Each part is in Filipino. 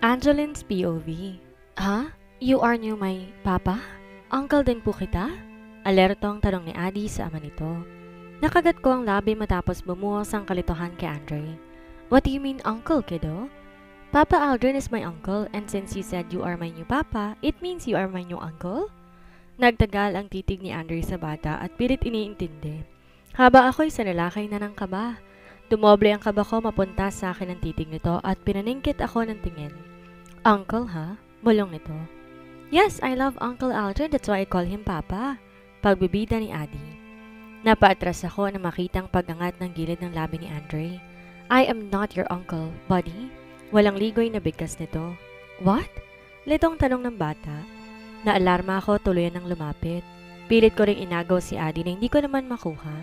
Angeline's POV. Ha? You are new my papa? Uncle din po kita? Alertong tanong ni Addie sa ama nito. Nakagat ko ang labi matapos bumuhos ang kalituhan kay Andre. What do you mean uncle, kiddo? Papa Aldrin is my uncle and since you said you are my new papa, it means you are my new uncle? Nagtagal ang titig ni Andre sa bata at pilit iniintindi. Haba ako'y sanalakay na ng kaba. Dumoble ang kaba ko mapunta sa akin ang titig nito at pinaningkit ako ng tingin. Uncle ha? Bulong nito. Yes, I love Uncle Aldrin, that's why I call him Papa. Pagbibida ni Addie. Napaatras ako na makitang pag-angat ng gilid ng labi ni Andre. I am not your uncle, buddy. Walang ligoy na bigkas nito. What? Litong tanong ng bata. Naalarma ako tuluyan ng lumapit. Pilit ko ring inagaw si Addie na hindi ko naman makuha.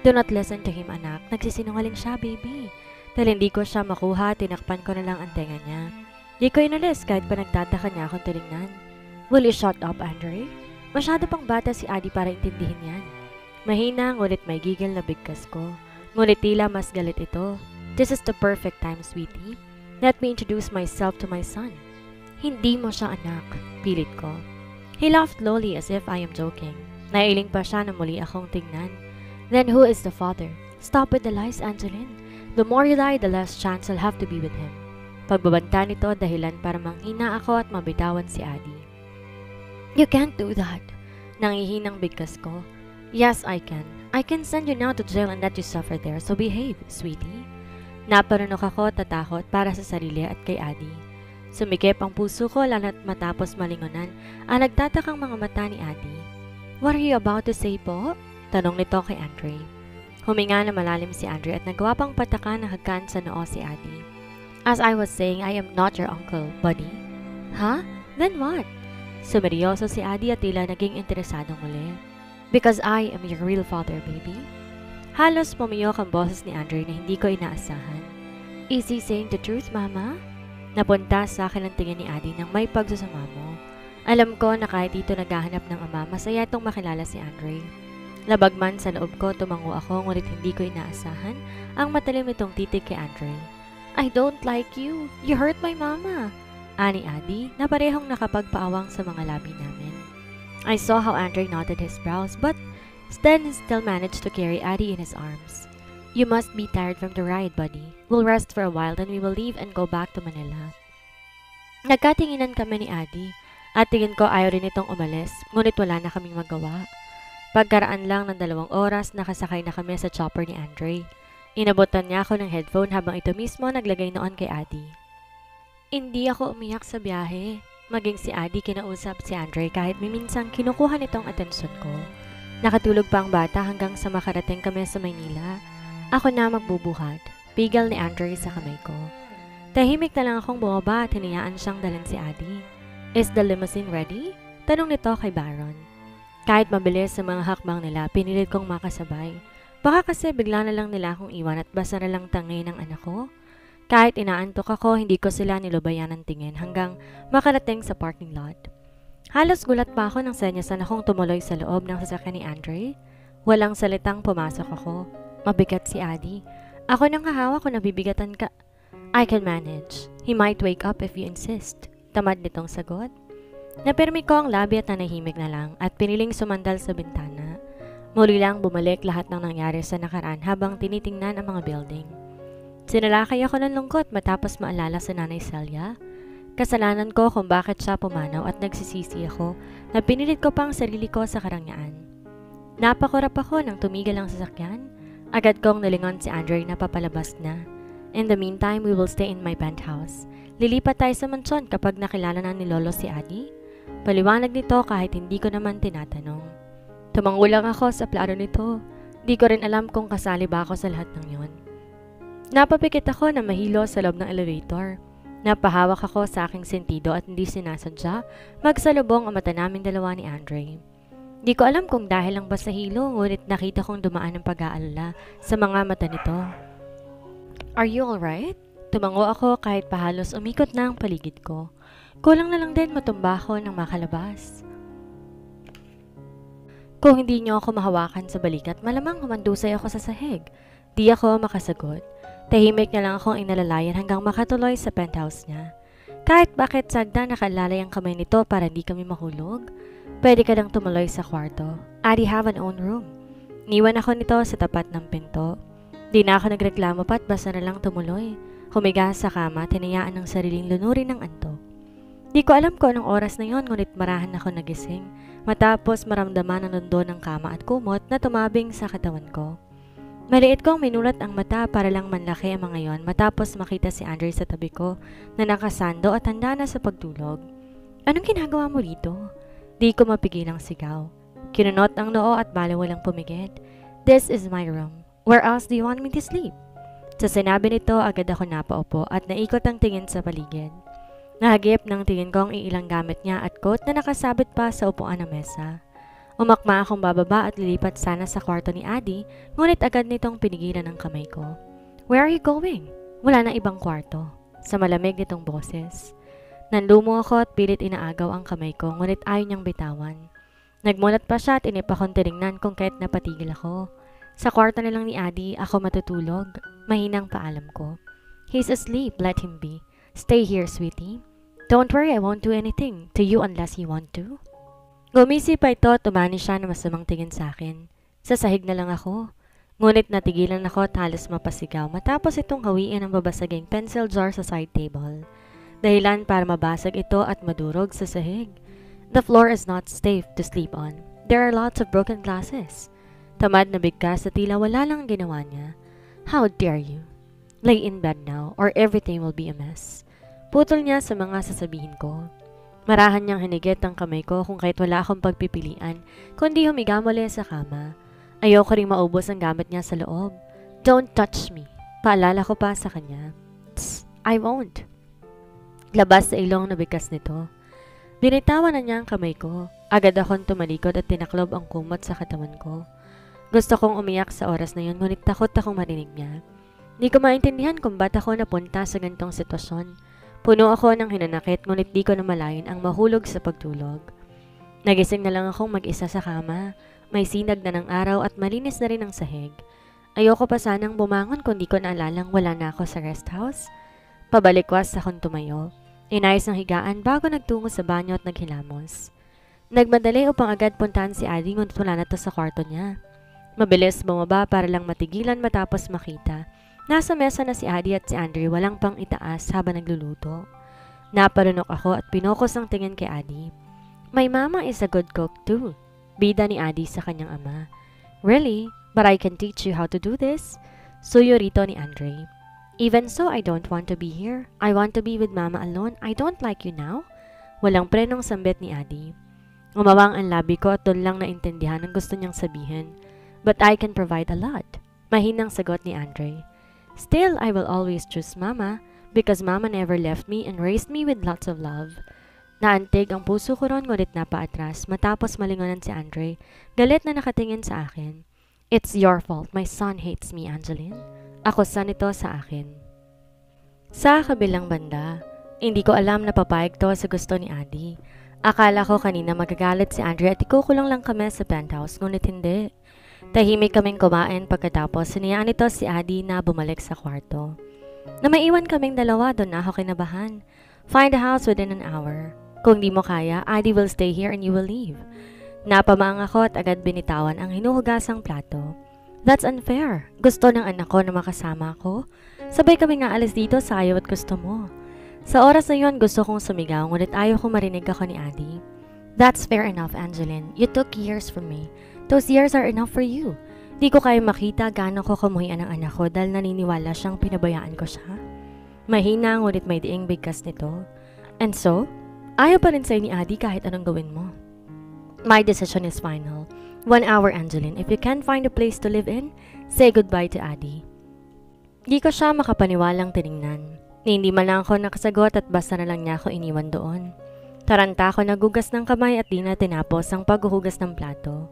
Do not listen to him, anak. Nagsisinungaling siya, baby. Dahil hindi ko siya makuha, tinakpan ko na lang ang tenga niya. Di ko inalis kahit pa nagtataka niya akong tinignan. Will you shut up, Andre? Masyado pang bata si Addie para intindihin yan. Mahina ngunit may gigil na bigkas ko. Ngunit tila mas galit ito. This is the perfect time, sweetie. Let me introduce myself to my son. Hindi mo siya anak, pilit ko. He laughed lowly as if I am joking. Nailing pa siya na muli akong tingnan. Then who is the father? Stop with the lies, Angeline. The more you lie, the less chance I'll have to be with him. Pagbabanta nito dahilan para manghina ako at mabitawan si Addie. You can't do that. Nangihinang bigkas ko. Yes, I can. I can send you now to jail and let you suffer there, so behave, sweetie. Naparunok ako tatakot para sa sarili at kay Addie. Sumikip ang puso ko lalo't matapos malingonan ang nagtatakang mga mata ni Addie. What are you about to say po? Tanong nito kay Andre. Huminga na malalim si Andre at nagawa pang patakan na hagkan sa noo si Addie. As I was saying, I am not your uncle, buddy. Huh? Then what? Sumeryoso si Addie at tila naging interesadong muli. Because I am your real father, baby. Halos pumiyok ang boses ni Andre na hindi ko inaasahan. Is he saying the truth, Mama? Napunta sa akin ang tingin ni Addie nang may pagsusama mo. Alam ko na kahit dito naghahanap ng ama, masaya itong makilala si Andre. Labagman sa loob ko, tumango ako ngunit hindi ko inaasahan ang matalim nitong titig kay Andre. I don't like you. You hurt my mama. Ani Addie na parehong nakapagpaawang sa mga labi namin. I saw how Andre knotted his brows but Stan still managed to carry Addie in his arms. You must be tired from the ride, buddy. We'll rest for a while then we will leave and go back to Manila. Nagkatinginan kami ni Addie at tingin ko ayaw rin itong umalis ngunit wala na kaming magawa. Pagkaraan lang ng 2 oras nakasakay na kami sa chopper ni Andre. Inabutan niya ako ng headphone habang ito mismo naglagay noon kay Addie. Hindi ako umiyak sa biyahe. Maging si Addie kinausap si Andre kahit miminsang kinukuha nitong atensyon ko. Nakatulog pa ang bata hanggang sa makarating kami sa Maynila. Ako na magbubuhat. Pigal ni Andre sa kamay ko. Tahimik na lang akong bumaba at hinayaan siyang dalan si Addie. Is the limousine ready? Tanong nito kay Baron. Kahit mabilis sa mga hakbang nila, pinilit kong makasabay. Baka kasi bigla na lang nila akong iwan at basta na lang tangay ng anak ko. Kahit inaantok ako, hindi ko sila nilubayan ng tingin hanggang makarating sa parking lot. Halos gulat pa ako nang senyasan akong tumuloy sa loob ng sasakyan ni Andre. Walang salitang pumasok ako. Mabigat si Addie. Ako nang hahawa ko nabibigatan ka. I can manage. He might wake up if you insist. Tamad nitong sagot. Napirmi ko ang labi at nanahimik na lang at piniling sumandal sa bintana. Muli lang bumalik lahat ng nangyari sa nakaraan habang tinitingnan ang mga building. Sinalakay ako ng lungkot matapos maalala sa Nanay Celia. Kasalanan ko kung bakit siya pumanaw at nagsisisi ako na pinilit ko pang sarili ko sa karangyaan. Napakurap ako nang tumigil ang sasakyan. Agad kong nalingon si Andre na papalabas na. In the meantime, we will stay in my penthouse. Lilipat tayo sa mansyon kapag nakilala na ni Lolo si Addie. Paliwanag nito kahit hindi ko naman tinatanong. Tumango lang ako sa plano nito. Di ko rin alam kung kasali ba ako sa lahat ng yon. Napapikit ako na mahilo sa loob ng elevator. Napahawak ako sa aking sentido at hindi sinasadya magsalubong ang mata naming dalawa ni Andre. Di ko alam kung dahil lang ba sa hilo ngunit nakita kong dumaan ng pag-aalala sa mga mata nito. Are you alright? Tumango ako kahit pahalos umikot na ang paligid ko. Kulang na lang din matumba ako nang makalabas. Kung hindi niyo ako mahawakan sa balikat, malamang humandusay ako sa sahig. Di ako makasagot. Tahimik na lang akong inalalayan hanggang makatuloy sa penthouse niya. Kahit bakit sagda nakalalay ang kamay nito para hindi kami mahulog. Pwede ka lang tumuloy sa kwarto. Adi have an own room. Niwan ako nito sa tapat ng pinto. Di na ako nagreklamo pa at basta na lang tumuloy. Humiga sa kama, tinayaan ng sariling lunurin ng antok. Di ko alam kung anong oras na yon, ngunit marahan ako nagising. Matapos maramdaman ang lundo ng kama at kumot na tumabing sa katawan ko. Maliit kong minulat ang mata para lang manlaki ang mga yon matapos makita si Andre sa tabi ko na nakasando at handa na sa pagtulog. Anong ginagawa mo dito? Di ko mapigilang sigaw. Kinunot ang noo at baliw walang pumigit. This is my room. Where else do you want me to sleep? Sa sinabi nito, agad ako napaupo at naikot ang tingin sa paligid. Nahagip ng tingin ko ang ilang gamit niya at coat na nakasabit pa sa upuan ng mesa. Umakma akong bababa at lilipat sana sa kwarto ni Adi, ngunit agad nitong pinigilan ang kamay ko. Where are you going? Wala na ibang kwarto. Sa malamig nitong boses. Nanlumo ako at pilit inaagaw ang kamay ko, ngunit ayaw niyang bitawan. Nagmulat pa siya at inipa kong tinignan kung kahit napatigil ako. Sa kwarto na lang ni Adi, ako matutulog. Mahinang paalam ko. He's asleep, let him be. Stay here, sweetie. Don't worry, I won't do anything to you unless you want to. Gumisi pa ito at umani siya na masamang tingin sa akin. Sa sahig na lang ako. Ngunit natigilan ako at halos mapasigaw matapos itong hawiin ang babasaging pencil jar sa side table. Dahilan para mabasag ito at madurog sa sahig. The floor is not safe to sleep on. There are lots of broken glasses. Tamad na bigkas at tila wala lang ginawa niya. How dare you? Lay in bed now or everything will be a mess. Putol niya sa mga sasabihin ko. Marahan niyang hinigit ang kamay ko kung kahit wala akong pagpipilian, kundi humiga muli sa kama. Ayoko ring maubos ang gamit niya sa loob. Don't touch me. Paalala ko pa sa kanya. Tss, I won't. Labas sa ilong na bigkas nito. Binitawan na niya ang kamay ko. Agad akong tumalikod at tinaklob ang kumot sa katawan ko. Gusto kong umiyak sa oras na yun, ngunit takot akong marinig niya. Di ko maintindihan kung ba't ako napunta sa ganitong sitwasyon. Puno ako ng hinanakit, ngunit di ko namalayan ang mahulog sa pagtulog. Nagising na lang akong mag-isa sa kama. May sinag na ng araw at malinis na rin ang sahig. Ayoko pa sanang bumangon kung di ko naalalang wala na ako sa rest house. Pabalikwas akong tumayo. Inayos ng higaan bago nagtungo sa banyo at naghilamos. Nagmadali upang agad puntahan si Adi, ngunit wala na to sa kwarto niya. Mabilis bumaba para lang matigilan matapos makita. Nasa mesa na si Adi at si Andre, walang pang itaas habang nagluluto. Naparunok ako at pinokos ang tingin kay Adi. My mama is a good cook too. Bida ni Adi sa kanyang ama. Really? But I can teach you how to do this? Suyo rito ni Andre. Even so, I don't want to be here. I want to be with mama alone. I don't like you now. Walang prenong sambit ni Adi. Umawang ang labi ko at doon lang naintindihan ang gusto niyang sabihin. But I can provide a lot. Mahinang sagot ni Andre. Still, I will always choose mama because mama never left me and raised me with lots of love. Naantig ang puso ko ron ngunit napaatras matapos malingonan si Andre. Galit na nakatingin sa akin. It's your fault. My son hates me, Angeline. Ako sa nito sa akin. Sa kabilang banda, hindi ko alam na papayag to sa gusto ni Adi. Akala ko kanina magagalit si Andre at ikukulong lang kami sa penthouse ngunit hindi. Tahimik kaming kumain pagkatapos sinayaan nito si Adi na bumalik sa kwarto. Na maiwan kaming dalawa, doon na ako kinabahan. Find a house within an hour. Kung di mo kaya, Adi will stay here and you will leave. Napamaang ako at agad binitawan ang hinuhugasang plato. That's unfair. Gusto ng anak ko na makasama ako. Sabay kami nga alis dito sa ayaw at gusto mo. Sa oras na yun, gusto kong sumigaw ngunit ayaw kong marinig ako ni Adi. That's fair enough, Angeline. You took years from me. Those years are enough for you. Di ko kaya makita gaano ko kamuhian ang anak ko dahil naniniwala siyang pinabayaan ko siya. Mahina ngunit may diing bigkas nito. And so, ayaw pa rin sa'yo ni Adi kahit anong gawin mo. My decision is final. 1 hour, Angeline. If you can't find a place to live in, say goodbye to Adi. Di ko siya makapaniwalang tiningnan. Hindi man lang ako nakasagot at basta na lang niya ako iniwan doon. Taranta ako nagugas ng kamay at di na tinapos ang paghuhugas ng plato.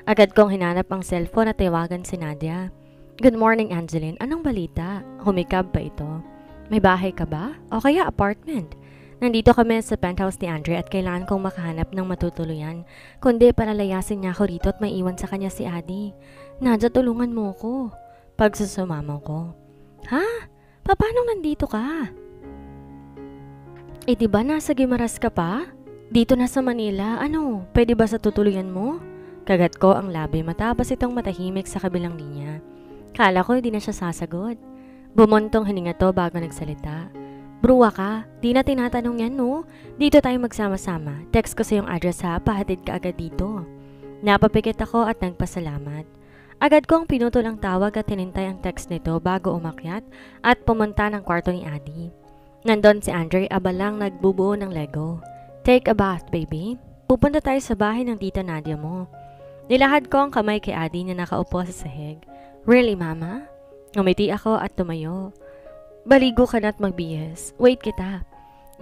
Agad kong hinanap ang cellphone at tawagan si Nadia. Good morning, Angeline. Anong balita? Humikab pa ito. May bahay ka ba? O kaya apartment? Nandito kami sa penthouse ni Andre at kailangan kong makahanap ng matutuluyan. Kundi palalayasin niya ako rito at may iwan sa kanya si Adi. Nadia, tulungan mo ko. Pagsusumamo ko. Ha? Paano nandito ka? Eh di ba nasa Guimaras ka pa? Dito na sa Manila, ano, pwede ba sa tutuluyan mo? Kagat ko ang labi matapos itong matahimik sa kabilang linya. Kala ko hindi na siya sasagot. Bumuntong hininga to bago nagsalita. Bruwa ka, di na tinatanong yan no? Dito tayo magsama-sama. Text ko sa yung address ha, pahatid ka agad dito. Napapikit ako at nagpasalamat. Agad kong pinutol ang tawag at hinintay ang text nito bago umakyat at pumunta ng kwarto ni Adi. Nandun si Andre abalang nagbubuo ng Lego. Take a bath, baby. Pupunta tayo sa bahay ng tita Nadia mo. Nilahad ko ang kamay kay Adi na nakaupo sa sahig. Really, mama? Ngumiti ako at tumayo. Baligo ka na at magbihis. Wait kita.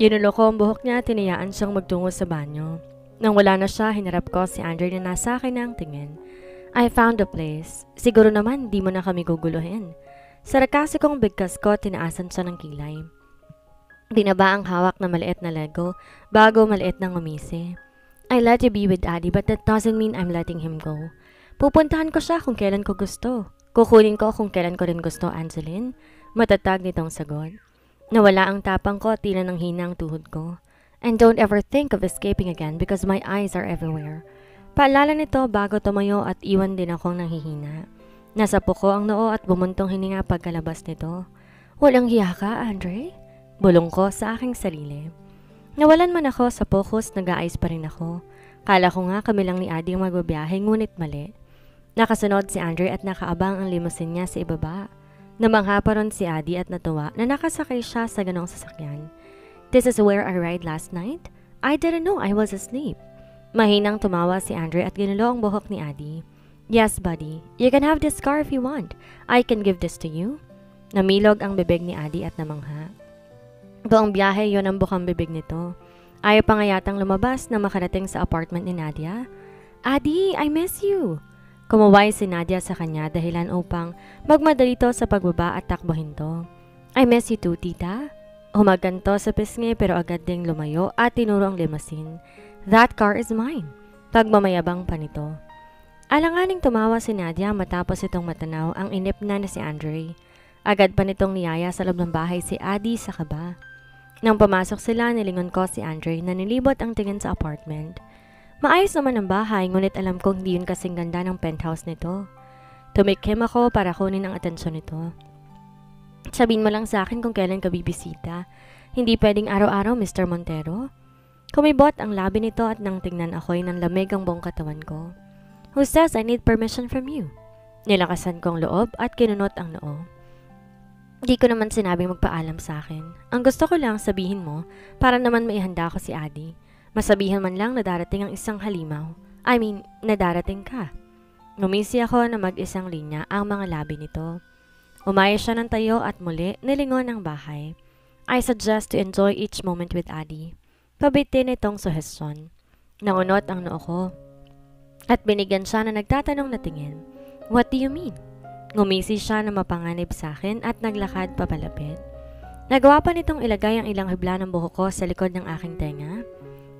Ginulo ko ang buhok niya at tinayaan siyang magtungo sa banyo. Nang wala na siya, hinarap ko si Andre na nasa akin na ang tingin. I found a place. Siguro naman di mo na kami guguluhin. Sarkasikong bigkas ko, tinaasan siya ng kilay. Binaba ang hawak na maliit na Lego bago maliit na ngumisi. I let you be with Adi but that doesn't mean I'm letting him go. Pupuntahan ko siya kung kailan ko gusto. Kukunin ko kung kailan ko rin gusto, Angeline. Matatag nitong sagot. Nawala ang tapang ko at tila ng hina ang tuhod ko. And don't ever think of escaping again because my eyes are everywhere. Paalala nito bago tumayo at iwan din akong nanghihina. Nasapo ko ang noo at bumuntong hininga pagkalabas nito. Walang hiya ka, Andre? Bulong ko sa aking sarili. Nawalan man ako sa focus, nag-aayos pa rin ako. Kala ko nga kami lang ni Adi ang magbabiyahe, ngunit mali. Nakasunod si Andre at nakaabang ang limousine niya sa ibaba. Namangha pa ron si Adi at natuwa na nakasakay siya sa ganong sasakyan. This is where I ride last night? I didn't know I was asleep. Mahinang tumawa si Andre at ginulo ang buhok ni Adi. Yes, buddy. You can have this car if you want. I can give this to you. Namilog ang bibig ni Adi at namangha. Buong biyahe yon ang bukang bibig nito. Ayaw pa nga yatang lumabas na makarating sa apartment ni Nadia. Adi, I miss you. Kumaway si Nadia sa kanya dahilan upang magmadali to sa pagbaba at takbuhin to. I miss you too, tita. Humaganto sa pisngi pero agad ding lumayo at tinuro ang limousine. That car is mine. Pagmamayabang pa nito. Alanganing tumawa si Nadia matapos itong matanaw ang inip na si Andre. Agad pa nitong niyaya sa loob ng bahay si Adi sa kaba. Nang pumasok sila, nilingon ko si Andre na nilibot ang tingin sa apartment. Maayos naman ang bahay, ngunit alam kong hindi yun kasing ganda ng penthouse nito. Tumikim ako para kunin ang atensyon nito. Sabihin mo lang sa akin kung kailan ka bibisita. Hindi pwedeng araw-araw, Mr. Montero. Kumibot ang labi nito at nang tingnan ako'y nang lamig ang buong katawan ko. Who says I need permission from you? Nilakasan kong loob at kinunot ang noo. Di ko naman sinabing magpaalam sa akin. Ang gusto ko lang sabihin mo para naman maihanda ko si Adi. Masabihan man lang na darating ang isang halimaw. I mean, na darating ka. Ngumisi ako na mag-isang linya ang mga labi nito. Umayos siya ng tayo at muli nilingon ang bahay. I suggest to enjoy each moment with Adi. Pabitin itong suhestyon. Nangunot ang noo ko. At binigyan siya na nagtatanong na tingin. What do you mean? Ngumisi siya na mapanganib sa akin at naglakad papalapit. Nagawa pa nitong ilagay ang ilang hibla ng buhok ko sa likod ng aking tenga.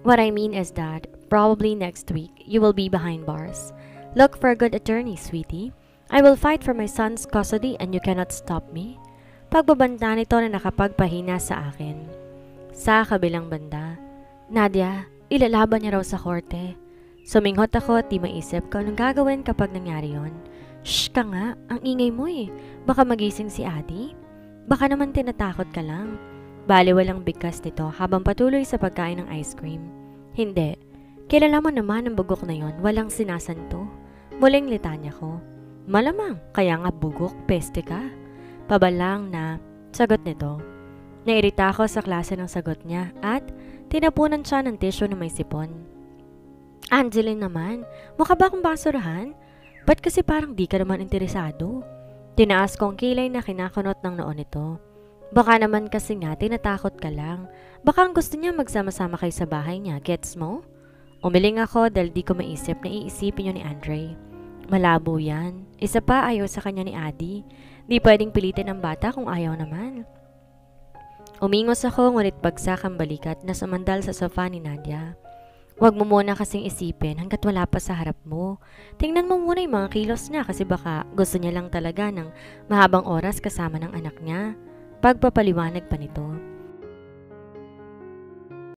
What I mean is that, probably next week, you will be behind bars. Look for a good attorney, sweetie. I will fight for my son's custody and you cannot stop me. Pagbabanta nito na nakapagpahina sa akin. Sa kabilang banda, Nadia, ilalaban niya raw sa korte. Suminghot ako at di maisip kung anong gagawin kapag nangyari yon. Shh ka nga, ang ingay mo eh. Baka magising si Adi? Baka naman tinatakot ka lang. Baliwalang bigkas nito habang patuloy sa pagkain ng ice cream. Hindi. Kilala mo naman ang bugok na yon, walang sinasanto. Muling litanya ko. Malamang, kaya nga bugok, peste ka. Pabalang na sagot nito. Nairita ako sa klase ng sagot niya at tinapunan siya ng tissue na may sipon. Angeline naman, mukha ba akong basurahan? Ba't kasi parang di ka naman interesado? Tinaas kong kilay na kinakunot ng noo nito. Baka naman kasi nga tinatakot ka lang. Baka ang gusto niya magsama-sama kayo sa bahay niya, gets mo? Umiling ako dahil di ko maisip na iisipin yun ni Andre. Malabo yan. Isa pa ayaw sa kanya ni Adi. Di pwedeng pilitin ang bata kung ayaw naman. Umingos ako ngunit bagsak ang balikat na sumandal sa sofa ni Nadia. Huwag mo muna kasing isipin hanggat wala pa sa harap mo. Tingnan mo muna yung mga kilos niya kasi baka gusto niya lang talaga ng mahabang oras kasama ng anak niya. Pagpapaliwanag pa nito.